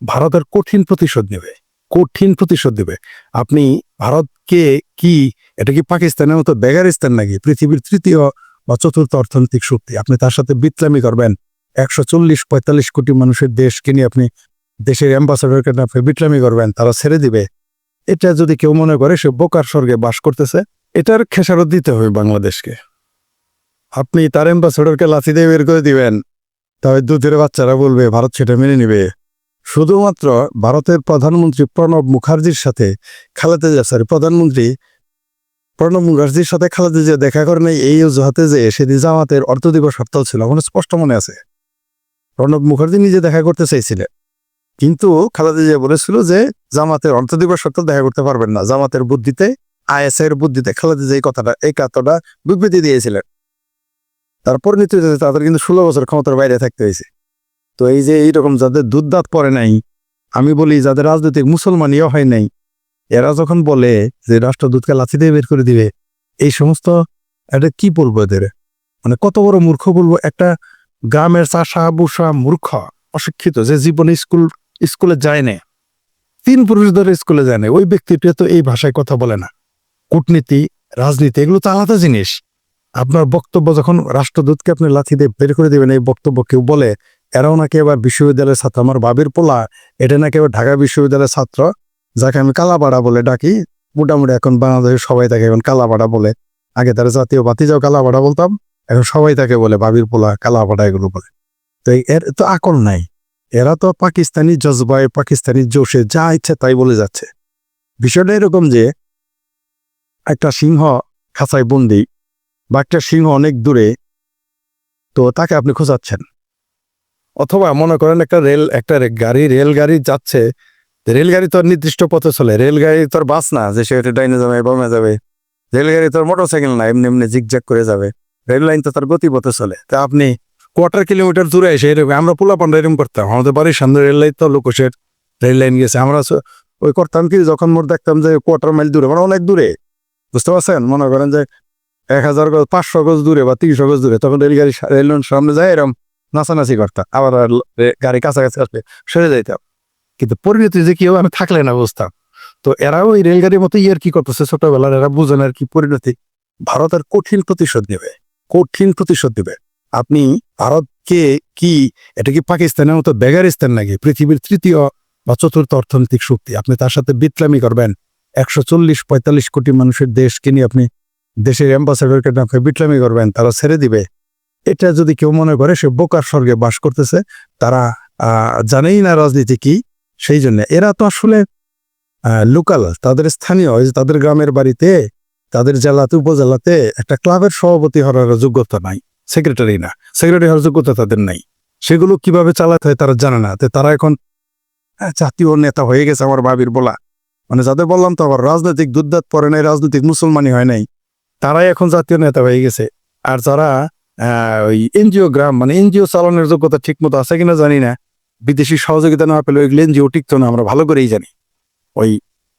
ভারতের কঠিন প্রতিশোধ নেবে, কঠিন প্রতিশোধ নেবে। আপনি ভারতকে কি, এটা কি পাকিস্তানের মতো বেগারিস্তান নাকি পৃথিবীর তৃতীয় বা চতুর্থ অর্থনৈতিক শক্তি? আপনি তার সাথে বিতলামি করবেন? 140-45 কোটি মানুষের দেশকে নিয়ে আপনি দেশের অ্যাম্বাসাডারকে আপনি বিতলামি করবেন, তারা ছেড়ে দিবে? এটা যদি কেউ মনে করে সে বোকার স্বর্গে বাস করতেছে, এটার খেসারত দিতে হবে বাংলাদেশকে। আপনি তার অ্যাম্বাসাডারকে লাথি দিয়ে বের করে দিবেন, তবে দুধের বাচ্চারা বলবে ভারত সেটা মেনে নিবে। শুধুমাত্র ভারতের প্রধানমন্ত্রী প্রণব মুখার্জির সাথে প্রধানমন্ত্রী প্রণব মুখার্জির সাথে খালেদা জিয়া দেখা করেন এই অজুহাতে যে সেদিন জামাতের অর্থ দিবস হরতাল ছিল, আমার স্পষ্ট মনে আছে। প্রণব মুখার্জি নিজে দেখা করতে চাইছিলেন, কিন্তু খালেদা জিয়া বলেছিল যে জামাতের অর্থ দিবস হরতাল দেখা করতে পারবেন না। জামাতের বুদ্ধিতে, আইএসআই এর বুদ্ধিতে খালেদা জিয়া এই কথাটা বিবৃতি দিয়েছিলেন। তারপর নেতৃত্বে তাদের কিন্তু 16 বছর ক্ষমতার বাইরে থাকতে হয়েছে। তো এই যে এইরকম যাদের দুধ দাঁত পড়ে নাই, আমি বলি যাদের রাজনৈতিক মুসলমানিও হয় নাই, এরা যখন বলে যে রাষ্ট্রদূতকে লাথি দিয়ে বের করে দিবে, এই সমস্ত, এটা কি বলবো এদের, মানে কত বড় মূর্খ বলবো। একটা গ্রামের চাষা বুসা মূর্খ অশিক্ষিত যে জীবনে স্কুলে যায় না, 3 পুরুষ ধরে স্কুলে যায় না, ওই ব্যক্তিটা তো এই ভাষায় কথা বলে না। কূটনীতি, রাজনীতি এগুলো তো আলাদা জিনিস। আপনার বক্তব্য যখন রাষ্ট্রদূতকে আপনি লাথি দিয়ে বের করে দেবেন, এই বক্তব্য কেউ বলে, এরাও নাকি এবার বিশ্ববিদ্যালয়ের ছাত্র, আমার বাবির পোলা এটা নাকি এবার ঢাকা বিশ্ববিদ্যালয়ের ছাত্র, যাকে আমি কালাপাড়া বলে ডাকি। মোটামুটি এখন বাংলাদেশের সবাই তাকে এখন কালাপাড়া বলে। আগে তারা জাতীয় বাতিজাও কালাপাড়া বলতাম, এখন সবাই তাকে বলে বাবির পোলা, কালাপাড়া এগুলো বলে। তো এর তো আকল নাই। এরা তো পাকিস্তানি জজবায়, পাকিস্তানি জোশে যা ইচ্ছে তাই বলে যাচ্ছে। বিষয়টা এরকম যে একটা সিংহ খাঁচায় বন্দি বা একটা সিংহ অনেক দূরে, তো তাকে আপনি খোঁজাচ্ছেন। অথবা মনে করেন একটা রেলগাড়ি যাচ্ছে, রেলগাড়ি তো নির্দিষ্ট পথে চলে, রেলগাড়ি তোর বাস না যে সে ডাইনে যাবে বামে যাবে, রেলগাড়ি তোর মোটরসাইকেল না এমনি এমনি জিগজ্যাগ করে যাবে, রেল লাইন তো তার গতিপথে চলে। তা আপনি 1/4 কিলোমিটার দূরে এসে এরকম, আমরা পোলাপান্ডা এরকম করতাম, আমাদের বাড়ির সামনে রেল লাইন তো লোকসের রেল লাইন গেছে, আমরা ওই করতাম কি, যখন মোট দেখতাম যে 1/4 মাইল দূরে, মানে অনেক দূরে, বুঝতে পারছেন, মনে করেন যে 1000 গজ 500 গজ দূরে বা 300 গজ দূরে, তখন রেল লাইন সামনে যায় এরকম নাচানাচি করতাম, আবার গাড়ি কাছাকাছি আসলে সরে যাইতাম। কিন্তু পরিণতি যে কেউ আমি থাকলে না বুঝতাম। তো এরাও এই রেলগাড়ির মতো কি করতেছে ছোটবেলার, এরা বুঝেন আর কি পরিণতি। ভারতের কঠিন প্রতিশোধ নেবে, কঠিন প্রতিশোধ নেবে। আপনি ভারতকে কি, এটা কি পাকিস্তানের মতো বেগারিস্তান নাকি পৃথিবীর তৃতীয় বা চতুর্থ অর্থনৈতিক শক্তি? আপনি তার সাথে বিতলামি করবেন? 140-45 কোটি মানুষের দেশকে নিয়ে আপনি দেশের অ্যাম্বাসাডারকে আপনি বিতলামি করবেন, তারা ছেড়ে দিবে? এটা যদি কেউ মনে করে সে বোকার স্বর্গে বাস করতেছে। তারা জানেই না রাজনীতি কি। সেই জন্য এরা তো আসলে লোকাল, তাদের স্থানীয়, তাদের গ্রামের বাড়িতে, তাদের জেলাতে, উপজেলাতে একটা ক্লাবের সভাপতি হওয়ার যোগ্যতা নাই, সেক্রেটারি হওয়ার যোগ্যতা তাদের নাই। সেগুলো কিভাবে চালাতে হয় তারা জানে না। তারা এখন জাতীয় নেতা হয়ে গেছে আমার বাবির বলা, মানে যাদের বললাম তো আবার রাজনৈতিক দুধদাত পরে নাই, রাজনৈতিক মুসলমানি হয় নাই, তারাই এখন জাতীয় নেতা হয়ে গেছে। আর যারা ওই এনজিও মানে এনজিও চালানোর যোগ্যতা ঠিক মতো আছে কিনা জানি না, বিদেশি সহযোগিতা না পেলে ওইগুলো এনজিও টিকতো না, আমরা ভালো করেই জানি। ওই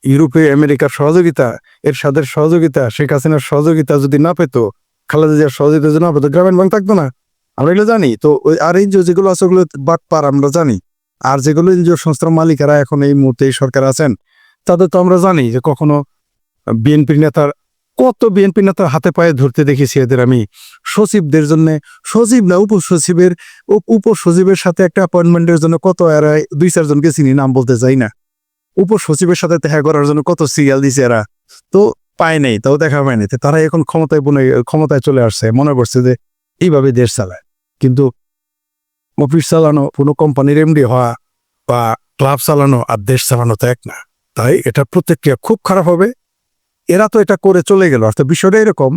ইউরোপে আমেরিকার সহযোগিতা, এরশাদের সহযোগিতা, শেখ হাসিনার সহযোগিতা যদি না পেতো, খালেদা জিয়ার সহযোগিতা যদি না পেতো, গ্রামীণ ব্যাংক থাকতো না, আমরা এগুলো জানি। তো আর এনজিও যেগুলো আছে ওগুলো বাটপার আমরা জানি। আর যেগুলো এনজিও সংস্থার মালিকেরা এখন এই মুহূর্তে এই সরকার আছেন, তাদের তো আমরা জানি যে কখনো বিএনপি নেতার, কত বিএনপি নেতার হাতে পায়ে ধরতে দেখেছি এদের আমি। সচিবদের জন্য, সচিব না উপসচিবের সাথে একটা অ্যাপয়েন্টমেন্টের জন্য কত এরা 2-4 জনকে চিনি, নাম বলতে চাই না, উপসচিবের সাথে দেখা করার জন্য কত সিরিয়াল দিছে এরা, তো পায় নাই, তাও দেখা পায়নি। তারা এখন ক্ষমতায় চলে আসছে, মনে করছে যে এইভাবে দেশ চালায়। কিন্তু অফিস চালানো, কোনো কোম্পানির এমডি হওয়া বা ক্লাব চালানো আর দেশ চালানো তো এক না। তাই এটা প্রতিক্রিয়া খুব খারাপ হবে। এরা তো এটা করে চলে গেল। অর্থাৎ বিষয়টা এরকম,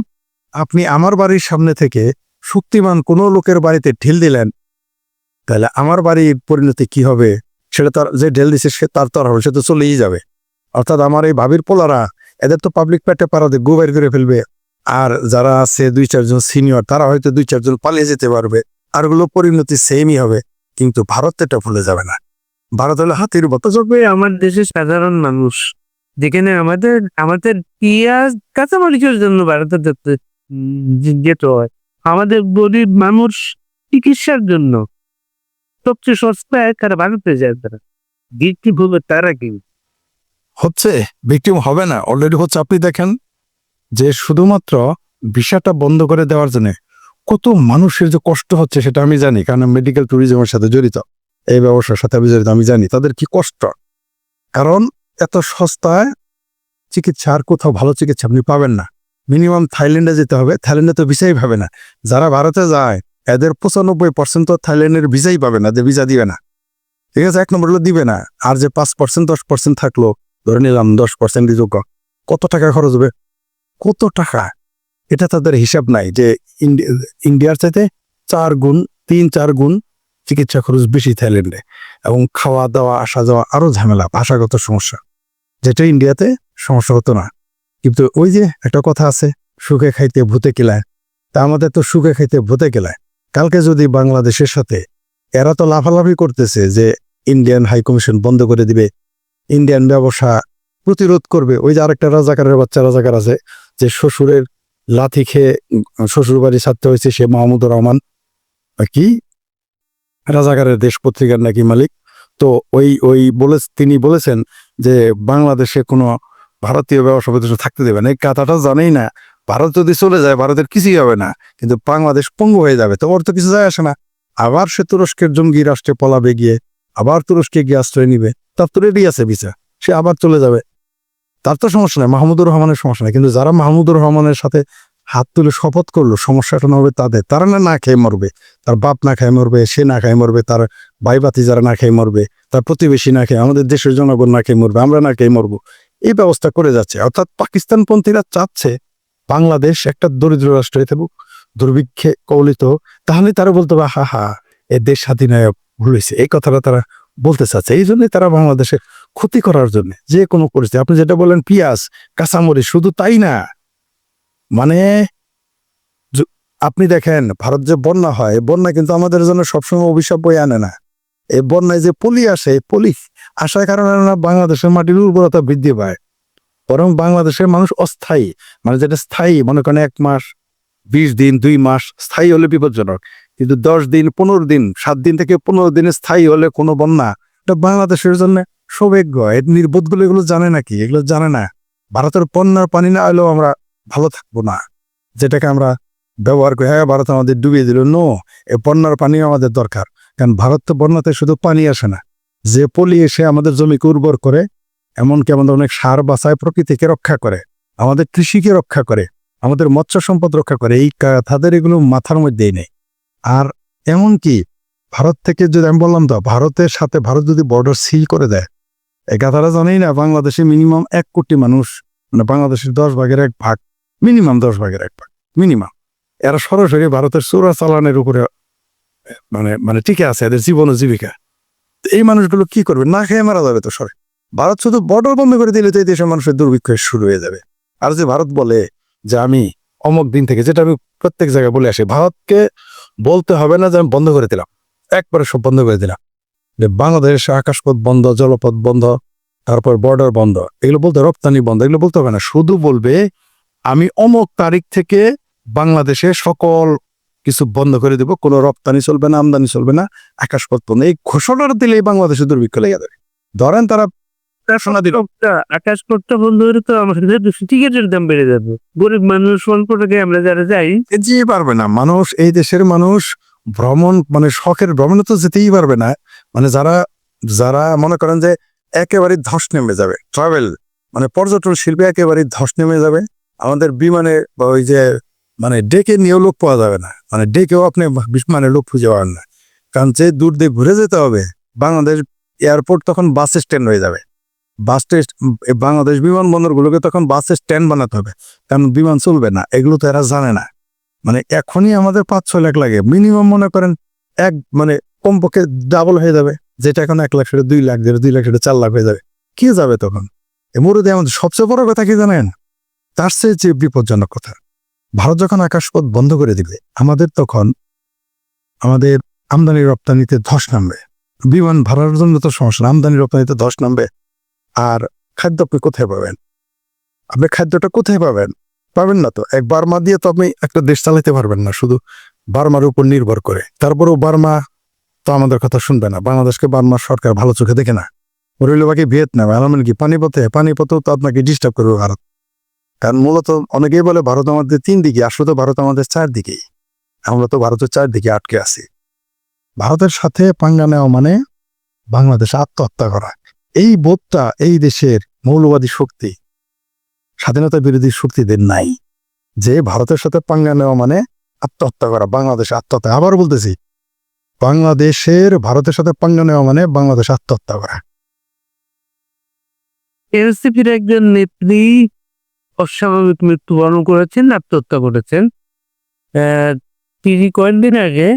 আপনি আমার বাড়ির সামনে থেকে শক্তিমান কোনো লোকের বাড়িতে ঢিল দিলেন, তাহলে আমার বাড়ির পরিণতি কি হবে? সেটা তার যে ঢেল দিছে সে তার হবে, সে তো চলেই যাবে। অর্থাৎ আমার এই ভাবির পোলারা, এদের তো পাবলিক পেটে পাড়াতে গোবাইর করে ফেলবে। আর যারা আছে 2-4 জন সিনিয়র, তারা হয়তো 2-4 জন পালিয়ে যেতে পারবে, আর ওগুলো পরিণতি সেমই হবে। কিন্তু ভারত এটা ভুলে যাবে না। ভারত হলো হাতির মতো। তবে আমার দেশের সাধারণ মানুষ, যেখানে আমাদের আমাদের পেঁয়াজ কাঁচামরিচের জন্য ভারতে যেতে হয়, আমাদের গরিব মানুষ চিকিৎসার জন্য সবচেয়ে সস্তা তারা ভারতে যায়। তারা বৃষ্টি হবে তারা কি হচ্ছে, ভিকটিম হবে না, অলরেডি হচ্ছে। আপনি দেখেন যে শুধুমাত্র ভিসাটা বন্ধ করে দেওয়ার জন্য কত মানুষের যে কষ্ট হচ্ছে সেটা আমি জানি, কারণ মেডিকেল ট্যুরিজমের সাথে জড়িত, এই ব্যবসার সাথে আমি জড়িত, আমি জানি তাদের কি কষ্ট। কারণ এত সস্তায় চিকিৎসা আর কোথাও ভালো চিকিৎসা আপনি পাবেন না। মিনিমাম থাইল্যান্ডে যেতে হবে, থাইল্যান্ডে তো ভিসাই পাবে না। যারা ভারতে যায় এদের 95% তো থাইল্যান্ডের ভিসাই পাবে না, যে ভিসা দিবে না। ঠিক আছে, 1 নম্বর হলো দিবে না। আর যে 5% 10% থাকলো, ধরে নিলাম 10% যোগ্য, কত টাকা খরচ হবে, কত টাকা, এটা তাদের হিসাব নাই। যে ইন্ডিয়ার চাইতে 3-4 গুণ চিকিৎসা খরচ বেশি থাইল্যান্ডে, এবং খাওয়া দাওয়া আসা যাওয়া আরো ঝামেলা, ভাষাগত সমস্যা, যেটা ইন্ডিয়াতে সমস্যা হতো না। কিন্তু ওই যে একটা কথা আছে, সুখে খাইতে ভূতে কিলায়, তা আমাদের তো সুখে খাইতে ভূতে কিলায়। কালকে যদি বাংলাদেশের সাথে, এরা তো লাফালাফি করতেছে যে ইন্ডিয়ান হাই কমিশন বন্ধ করে দিবে, ইন্ডিয়ান ব্যবসা প্রতিরোধ করবে। ওই যে আরেকটা রাজাকারের বাচ্চা রাজাকার আছে, যে শ্বশুরের লাথি খেয়ে শ্বশুর বাড়ি ছাড়তে হয়েছে, সে মাহমুদুর রহমান, কি রাজাকারের দেশ পত্রিকার নাকি মালিক। তো তিনি বলেছেন যে বাংলাদেশে কোনো ভারতীয় ব্যবসা প্রতিষ্ঠান থাকতে দেবে না। এই কথাটা জানেই না, ভারত যদি চলে যায় ভারতের কিছুই হবে না, কিন্তু বাংলাদেশ পঙ্গু হয়ে যাবে, তো ওর তো কিছু যায় আসে না। আবার সে তুরস্কের জঙ্গি রাষ্ট্রে পলাবে গিয়ে, আবার তুরস্কে গিয়ে আশ্রয় নিবে, তার তো রেডি আছে ভিসা, সে আবার চলে যাবে, তার তো সমস্যা নাই, মাহমুদুর রহমানের সমস্যা নাই। কিন্তু যারা মাহমুদুর রহমানের সাথে হাত তুলে শপথ করলো, সমস্যাটা না হবে তাদের, তারা না খেয়ে মরবে, তার বাপ না খেয়ে মরবে, সে না খেয়ে মরবে, তার ভাই বাতি যারা না খেয়ে মরবে, তার প্রতিবেশী না খেয়ে, আমাদের দেশের জনগণ না খেয়ে মরবে, আমরা না খেয়ে মরবো, এই ব্যবস্থা করে যাচ্ছে। অর্থাৎ পাকিস্তানপন্থীরা চাচ্ছে বাংলাদেশ একটা দরিদ্র রাষ্ট্র হয়ে থাকুক, দুর্ভিক্ষে কবলিত, তাহলে তারা বলতে হবে হা হা, এ দেশ স্বাধীনায়ক ভুল হয়েছে, এই কথাটা তারা বলতে চাচ্ছে। এই জন্যই তারা বাংলাদেশের ক্ষতি করার জন্য যে কোনো পরিস্থিতি, আপনি যেটা বলেন পেঁয়াজ কাঁচামরিচ, শুধু তাই না, মানে আপনি দেখেন ভারত যে বন্যা হয়, বন্যা কিন্তু আমাদের জন্য সবসময় অভিশাপ বয়ে আনে না। এই বন্যায় যে পলি আসে, পলি আসার কারণে না বাংলাদেশের মাটির উর্বরতা বৃদ্ধি পায়, বরং বাংলাদেশের মানুষ অস্থায়ী, মানে যেটা স্থায়ী, মনে করেন 1 মাস 20 দিন 2 মাস স্থায়ী হলে বিপজ্জনক, কিন্তু 10 দিন 15 দিন 7 দিন থেকে 15 দিনে স্থায়ী হলে কোনো বন্যা, এটা বাংলাদেশের জন্য সৌভাগ্য। এর নির্বোধগুলো এগুলো জানে নাকি, এগুলো জানে না। ভারতের বন্যার পানি না হলেও আমরা ভালো থাকবো না, যেটাকে আমরা ব্যবহার করি, হ্যাঁ ভারত আমাদের ডুবিয়ে দিল, নো, এই বন্যার পানি আমাদের দরকার। কারণ ভারত তো বন্যাতে শুধু পানি আসে না, যে পলি এসে আমাদের জমিকে উর্বর করে, এমনকি আমাদের অনেক সার বাঁচায়, প্রকৃতিকে রক্ষা করে, আমাদের কৃষিকে রক্ষা করে, আমাদের মৎস্য সম্পদ রক্ষা করে, এই তাদের এগুলো মাথার মধ্যেই নেই। আর এমনকি ভারত থেকে যদি আমি বললাম তো, ভারতের সাথে ভারত যদি বর্ডার সিল করে দেয়, এই কথাটা জানেই না, বাংলাদেশে মিনিমাম 1 কোটি মানুষ, মানে বাংলাদেশের 10/1 মিনিমাম 10/1 মিনিমাম, এরা সরাসরি ভারতের চোরা চালানের উপরে মানে টিকে আছে, এদের জীবন ও জীবিকা। এই মানুষগুলো কি করবে, না খেয়ে মারা যাবে তো সরে। ভারত শুধু বর্ডার বন্ধ করে দিলে তো এই দেশের মানুষের দুর্ভিক্ষ শুরু হয়ে যাবে। আর যে ভারত বলে যে আমি অমুক দিন থেকে, যেটা আমি প্রত্যেক জায়গায় বলে আসি, ভারতকে বলতে হবে না যে আমি বন্ধ করে দিলাম, একবারে সব বন্ধ করে দিলাম, যে বাংলাদেশ আকাশপথ বন্ধ, জলপথ বন্ধ, তারপর বর্ডার বন্ধ, এগুলো বলতে, রপ্তানি বন্ধ, এগুলো বলতে হবে না। শুধু বলবে আমি অমুক তারিখ থেকে বাংলাদেশে সকল কিছু বন্ধ করে দিব, কোনো রপ্তানি চলবে না, আমদানি চলবে না, আকাশপথ বন্ধ। এই ঘোষণাটা দিলেই বাংলাদেশে দুর্ভিক্ষ লেগে যাবে। ধরেন তারা ঘোষণা দিল, আকাশপথটা বন্ধ করে তো আমাদের টিকিটের দাম বেড়ে যাবে, গরিব মানুষ অল্প টাকায় আমরা যারা যাই যেতে পারবে না মানুষ, এই দেশের মানুষ ভ্রমণ, মানে শখের ভ্রমণে তো যেতেই পারবে না। মানে যারা যারা মনে করেন যে একেবারে ধস নেমে যাবে, ট্রাভেল মানে পর্যটন শিল্পে একেবারে ধস নেমে যাবে। আমাদের বিমানে বা ওই যে মানে ডেকে নিয়েও লোক পাওয়া যাবে না, মানে ডেকেও আপনি বিমানে লোক খুঁজে পাবেন না, কারণ যে দূর দিয়ে ঘুরে যেতে হবে, বাংলাদেশ এয়ারপোর্ট তখন বাস স্ট্যান্ড হয়ে যাবে। বাংলাদেশ বিমানবন্দরগুলোকে তখন বাস স্ট্যান্ড বানাতে হবে, কারণ বিমান চলবে না। এগুলো তো এরা জানে না। মানে এখনই আমাদের 5-6 লাখ লাগে মিনিমাম, মনে করেন মানে কমপক্ষে ডাবল হয়ে যাবে, যেটা এখন 1 লাখ সেটা 2 লাখ, যেটা 2 লাখ সেটা 4 লাখ হয়ে যাবে। কে যাবে তখন? এ মুরুদে আমাদের সবচেয়ে বড় কথা কি জানেন, তার চেয়ে যে বিপজ্জনক কথা, ভারত যখন আকাশপথ বন্ধ করে দিবে, আমাদের তখন আমাদের আমদানি রপ্তানিতে ধস নামবে। বিমান ভাড়ার জন্য তো সমস্যা, আমদানি রপ্তানিতে ধস নামবে। আর খাদ্য আপনি কোথায় পাবেন? আপনি খাদ্যটা কোথায় পাবেন? পাবেন না তো। এক বার্মা দিয়ে তো আপনি একটা দেশ চালাতে পারবেন না, শুধু বার্মার উপর নির্ভর করে। তারপরেও বার্মা তো আমাদের কথা শুনবে না, বাংলাদেশকে বার্মার সরকার ভালো চোখে দেখে না। রইল বাকি ভিয়েতনাম, আর মানে কি পানিপথেও তো আপনাকে ডিস্টার্ব করবে ভারত। কারণ মূলত অনেকেই বলে ভারত আমাদের 3 দিকে, আসলে তো ভারত আমাদের 4 দিকেই। আমরা তো ভারতের 4 দিকে আটকে আছি। ভারতের সাথে পাঙ্গা নেওয়া মানে বাংলাদেশ আত্মহত্যা করা। এই বোধটা এই দেশের মৌলবাদী শক্তি, স্বাধীনতা বিরোধী শক্তিদের নাই, যে ভারতের সাথে পাঙ্গা নেওয়া মানে আত্মহত্যা করা, বাংলাদেশ আত্মহত্যা। আবার বলতেছি, ভারতের সাথে পাঙ্গা নেওয়া মানে বাংলাদেশ আত্মহত্যা করা। এনসিপির একজন নেত্রী অস্বাভাবিক মৃত্যুবরণ করেছেন, আত্মহত্যা করেছেন। তিনি কয়েকদিন আগে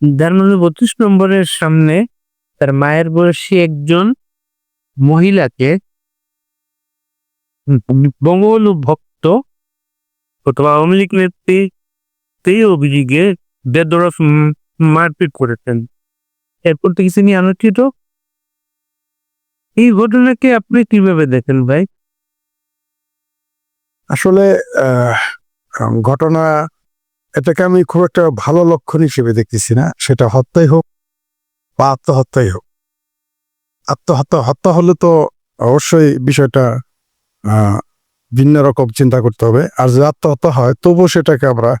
ধানমন্ডি 32 নম্বরের সামনে তার মায়ের বয়সী একজন মহিলাকে বঙ্গবন্ধু ভক্ত অথবা আওয়ামী লীগ নেত্রী সেই অভিযোগে বেদরস মারপিট করেছেন। এরপর থেকে তিনি আলোচিত। এই ঘটনাকে আপনি কিভাবে দেখেন ভাই? আসলে ঘটনা, এটাকে আমি খুব একটা ভালো লক্ষণ হিসেবে দেখতেছি না। সেটা হত্যাই হোক বা আত্মহত্যাই হোক, হত্যা হলে তো অবশ্যই বিষয়টা ভিন্ন রকম চিন্তা করতে হবে। আর যদি আত্মহত্যা হয় তবুও সেটাকে আমরা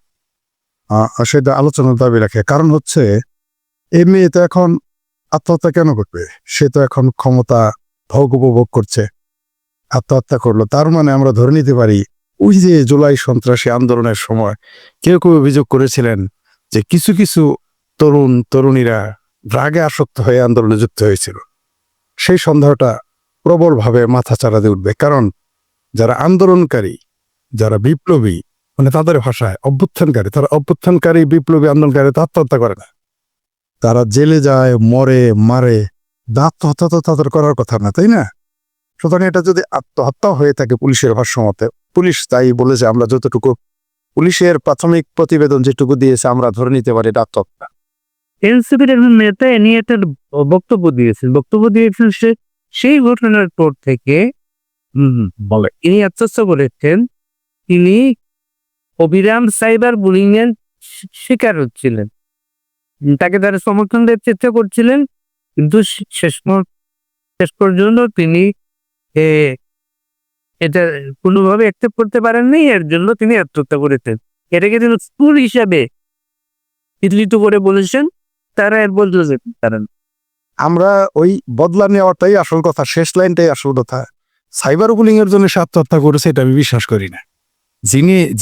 সেটা আলোচনার দাবি রাখে। কারণ হচ্ছে, এই মেয়ে তো এখন আত্মহত্যা কেন করবে? সে তো এখন ক্ষমতা ভোগ উপভোগ করছে, আত্মহত্যা করলো। তার মানে আমরা ধরে নিতে পারি, ওই যে জুলাই সন্ত্রাসী আন্দোলনের সময় কেউ কেউ অভিযোগ করেছিলেন যে কিছু কিছু তরুণীরা ড্রাগে আসক্ত হয়ে আন্দোলনে যুক্ত হয়েছিল। সেই সন্দেহটা প্রবলভাবে মাথা চাড়া দিয়ে উঠবে। কারণ যারা আন্দোলনকারী, যারা বিপ্লবী, মানে তাদের ভাষায় অভ্যুত্থানকারী, তারা অভ্যুত্থানকারী বিপ্লবী আন্দোলনকারী তো আত্মহত্যা করে না। তারা জেলে যায়, মরে, মারে। আত্মহত্যা তো তাদের করার কথা না, তাই না? সুতরাং এটা যদি আত্মহত্যা হয়ে থাকে পুলিশের ভাষ্য মতে, পুলিশ তাই বলেছে, আমরা যতটুকু পুলিশের প্রাথমিক প্রতিবেদন যেটুকু দিয়েছে আমরা ধরে নিতে পারি এটা আত্মহত্যা। এনসিপির একজন নেতা এ নিয়ে একটা বক্তব্য দিয়েছেন সেই ঘটনার পর থেকে বলে তিনি আত্মহত্যা করেছেন। তিনি অবিরাম সাইবার বুলিং এর শিকার হচ্ছিলেন, তাকে তারা সমর্থন দেওয়ার চেষ্টা করছিলেন, কিন্তু শেষ পর্যন্ত তিনি এটা কোনোভাবে অ্যাকসেপ্ট করতে পারেননি। এর জন্য তিনি আত্মহত্যা করেছেন। এটাকে তিনি স্কুল হিসাবে চিত্রিত করে বলেছেন। তারা এর বদলে যেতে পারেন। আমরা ওই বদলা নেওয়াটাই আসল কথা, শেষ লাইনটাই আসল কথা। সাইবার বুলিং এর জন্য সে আত্মহত্যা করেছে এটা আমি বিশ্বাস করি না।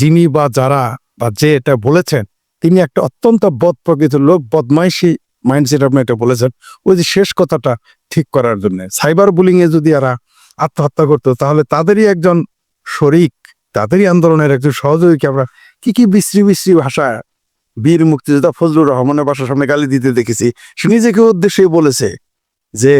যিনি বা যারা বা যে এটা বলেছেন, তিনি একটা অত্যন্ত বদ প্রকৃতির লোক, বদমাইশি মাইন্ডসেট আপনি এটা বলেছেন। ওই যে শেষ কথাটা ঠিক করার জন্য সাইবার বুলিং এ যদি এরা আত্মহত্যা করতো, তাহলে তাদেরই একজন শরিক, তাদেরই আন্দোলনের একজন সহযোগীকে আমরা কি বিশ্রী ভাষা বীর মুক্তিযোদ্ধা ফজলুর রহমানের বাসার সামনে গালি দিতে দেখেছি। সে নিজেকে উদ্দেশ্যে বলেছে যে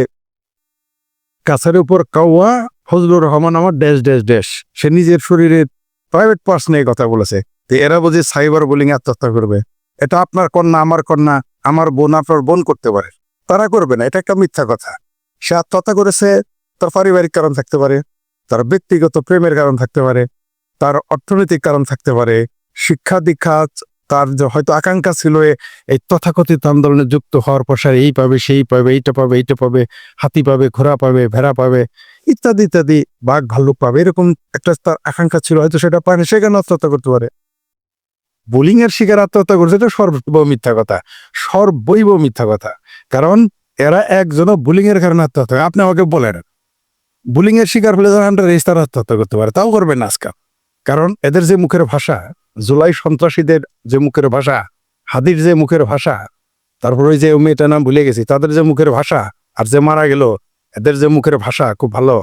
কাছার উপর কাওয়া, ফজলুর রহমান আমার ড্যাশ ড্যাশ ড্যাশ। সে নিজের শরীরের প্রাইভেট পার্সনে কথা বলেছে। তো এরা বুঝে সাইবার বুলিং আত্মহত্যা করবে। এটা আপনার কন্যা, আমার কন্যা, আমার বোন, আপনার বোন করতে পারে, তারা করবে না। এটা একটা মিথ্যা কথা। সে আত্মহত্যা করেছে, তার পারিবারিক কারণ থাকতে পারে, তার ব্যক্তিগত প্রেমের কারণ থাকতে পারে, তার অর্থনৈতিক কারণ থাকতে পারে, শিক্ষা দীক্ষা, তার যে হয়তো আকাঙ্ক্ষা ছিল এই তথাকথিত আন্দোলনে যুক্ত হওয়ার পর এই পাবে, সেই পাবে, এইটা পাবে, হাতি পাবে, ঘোড়া পাবে, ভেড়া পাবে, ইত্যাদি ইত্যাদি, বাঘ ভাল্লুক পাবে, এরকম একটা তার আকাঙ্ক্ষা ছিল, হয়তো সেটা পায়নি, সেখানে আত্মহত্যা করতে পারে। বুলিং এর শিকার আত্মহত্যা করছে, এটা সর্বৈব মিথ্যা কথা। কারণ এরা একজনও বুলিং এর কারণে আত্মহত্যা করে। আপনি আমাকে বলেন, বুলিং এর শিকার হলে তারা আত্মহত্যা করতে পারে, তাও করবে না আজকাল। কারণ এদের যে মুখের ভাষা, জুলাই সন্ত্রাসীদের যে মুখের ভাষা, হাদির যে মুখের ভাষা, তারপর ওই যে মেয়েটার নাম ভুলে গেছি, তাদের যে মুখের ভাষা, আর যে মারা গেল এদের যে মুখের ভাষা খুব ভালো।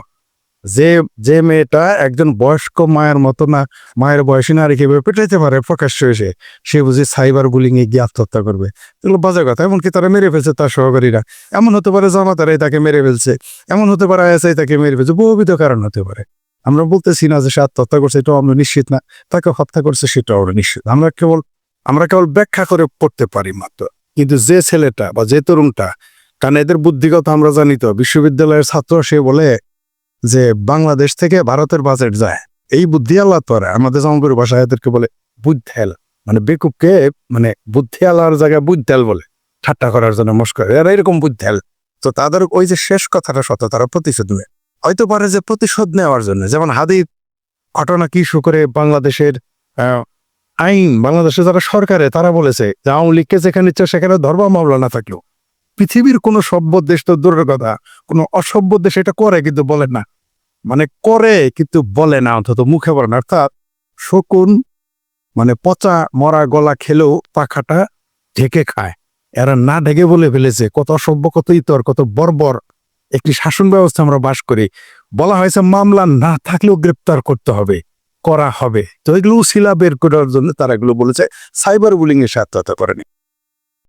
যে মেয়েটা একজন বয়স্ক মায়ের মতো না, মায়ের বয়সী নারীকে পেটাইতে পারে প্রকাশ্য এসে, সে বুঝি সাইবার বুলিং এ গিয়ে আত্মহত্যা করবে। এগুলো বাজে কথা। এমনকি তারা মেরে ফেলছে তার সহকারীরা, এমন হতে পারে জামাতারাই তাকে মেরে ফেলছে, এমন হতে পারে আইএসআই তাকে মেরে ফেলছে, বহুবিধ কারণ হতে পারে। আমরা বলতেছি না যে সে আত্মহত্যা করছে, এটাও আমরা নিশ্চিত না। তাকে হত্যা করছে সেটাও আমরা নিশ্চিত। আমরা কেবল ব্যাখ্যা করে পড়তে পারি মাত্র। কিন্তু যে ছেলেটা বা যে তরুণটা, কারণ এদের বুদ্ধিগত আমরা জানি তো, বিশ্ববিদ্যালয়ের ছাত্র, সে বলে যে বাংলাদেশ থেকে ভারতের বাজেট যায়, এই বুদ্ধি আল্লাহ করে। আমাদের জামালপুর ভাষায় এদেরকে বলে বুদ্ধেল, মানে বেকুবকে, মানে বুদ্ধি আল্লাহর জায়গায় বুদ্ধেল বলে ঠাট্টা করার জন্য মস্করা। এরা এরকম বুদ্ধেল, তো তাদের ওই যে শেষ কথাটা সত্য, তারা প্রতিশোধ নেবে। হয়তো পারে যে প্রতিশোধ নেওয়ার জন্য, যেমন হাদির ঘটনা কি ইস্যু করে বাংলাদেশের আইন, বাংলাদেশে যারা সরকারে তারা বলেছে যে আওয়ামী লীগকে যেখানে ইচ্ছে সেখানে ধর্ম মামলা না থাকলেও পৃথিবীর কোনো সভ্য দেশ তো দূরের কথা, কোনো অসভ্য দেশ এটা করে কিন্তু বলে না, মানে করে কিন্তু বলে না, অন্তত মুখে বলে না। অর্থাৎ শকুন মানে পচা মরা গলা খেলেও পাখাটা ঢেকে খায়, এরা না ঢেকে বলে ফেলেছে কত অসভ্য, কত ইতর, কত বর্বর একটি শাসন ব্যবস্থা আমরা বাস করি। বলা হয়েছে মামলা না থাকলেও গ্রেপ্তার করতে হবে, করা হবে। তো এগুলো শিলা বের করার জন্য তারা এগুলো বলেছে, সাইবার বুলিং এর সাথে করেনি।